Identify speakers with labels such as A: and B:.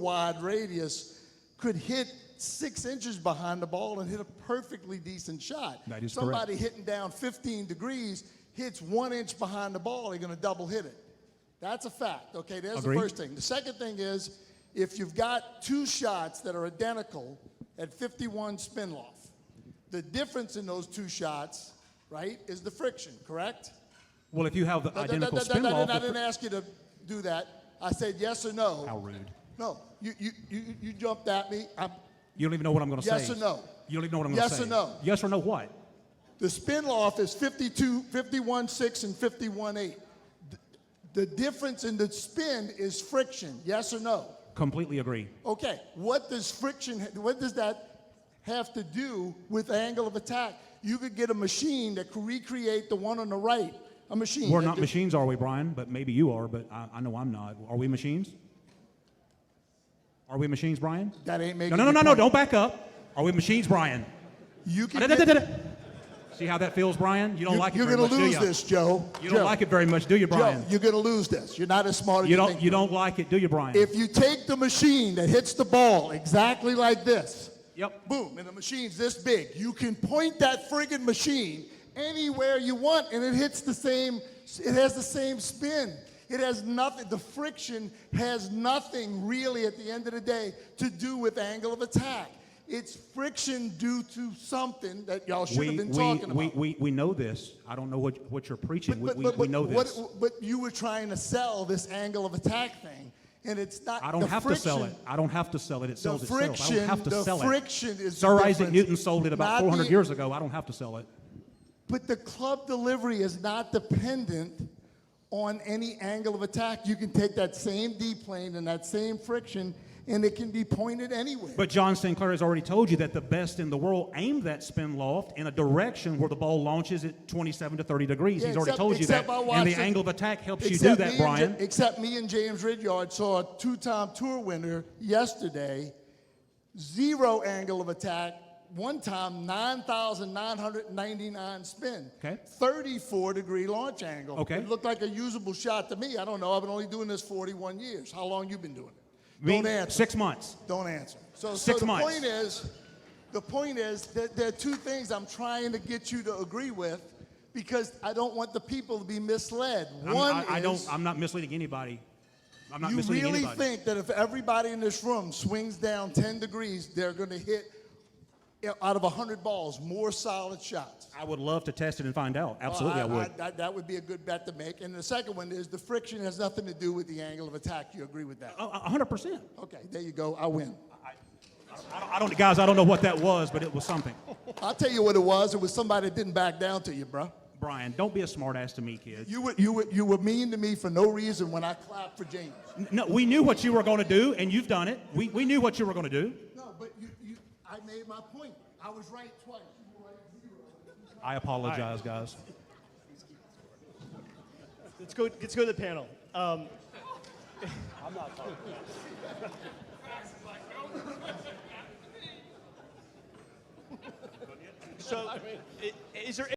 A: wide radius could hit 6 inches behind the ball and hit a perfectly decent shot.
B: That is
A: Somebody hitting down 15 degrees hits 1 inch behind the ball, they're going to double hit it. That's a fact. Okay, there's
B: Agreed.
A: the first thing. The second thing is, if you've got two shots that are identical at 51 spin loft, the difference in those two shots, right, is the friction, correct?
B: Well, if you have the identical spin loft...
A: I didn't ask you to do that. I said yes or no.
B: How rude.
A: No, you jumped at me.
B: You don't even know what I'm going to say.
A: Yes or no?
B: You don't even know what I'm going to say.
A: Yes or no?
B: Yes or no what?
A: The spin loft is 51.6 and 51.8. The difference in the spin is friction. Yes or no?
B: Completely agree.
A: Okay. What does that have to do with angle of attack? You could get a machine that could recreate the one on the right. A machine.
B: We're not machines, are we, Brian? But maybe you are, but I know I'm not. Are we machines? Are we machines, Brian?
A: That ain't making
B: No, don't back up. Are we machines, Brian?
A: You can
B: See how that feels, Brian? You don't like it
A: You're
B: very much, do you?
A: going to lose this, Joe.
B: You don't like it very much, do you, Brian?
A: Joe, you're going to lose this. You're not as smart as you think.
B: You don't like it, do you, Brian?
A: If you take the machine that hits the ball exactly like this,
B: yep.
A: Boom, and the machine's this big, you can point that friggin' machine anywhere you want, and it hits the same, it has the same spin. It has nothing, the friction has nothing really at the end of the day to do with angle of attack. It's friction due to something that y'all should have been talking about.
B: We know this. I don't know what you're preaching. We know this.
A: But you were trying to sell this angle of attack thing, and it's not.
B: I don't have to sell it. I don't have to sell it. It sells itself. I don't have to sell it.
A: The friction is
B: Sir Isaac Newton sold it about 400 years ago. I don't have to sell it.
A: But the club delivery is not dependent on any angle of attack. You can take that same D-plane and that same friction, and it can be pointed anywhere.
B: But John Sinclair has already told you that the best in the world aim that spin loft in a direction where the ball launches at 27 to 30 degrees.
A: Yeah,
B: He's already told you that. And the angle of attack helps you do that, Brian.
A: Except me and James Ridyard saw a two-time tour winner yesterday, zero angle of attack, one time 9,999 spin.
B: Okay.
A: 34-degree launch angle.
B: Okay.
A: It looked like a usable shot to me. I don't know. I've been only doing this 41 years. How long you been doing it? Don't answer.
B: 6 months.
A: Don't answer. So
B: 6 months.
A: The point is that there are two things I'm trying to get you to agree with, because I don't want the people to be misled.
B: I'm not misleading anybody. I'm not misleading anybody.
A: You really think that if everybody in this room swings down 10 degrees, they're going to hit, out of 100 balls, more solid shots?
B: I would love to test it and find out. Absolutely, I would.
A: That would be a good bet to make. And the second one is the friction has nothing to do with the angle of attack. You agree with that?
B: 100%.
A: Okay, there you go. I win.
B: Guys, I don't know what that was, but it was something.
A: I'll tell you what it was. It was somebody that didn't back down to you, bro.
B: Brian, don't be a smartass to me, kid.
A: You were mean to me for no reason when I clapped for James.
B: No, we knew what you were going to do, and you've done it. We knew what you were going to do.
A: No, but I made my point. I was right twice. You were right 0.
B: I apologize, guys.
C: Let's go to the panel.
D: I'm not talking.
C: So, is there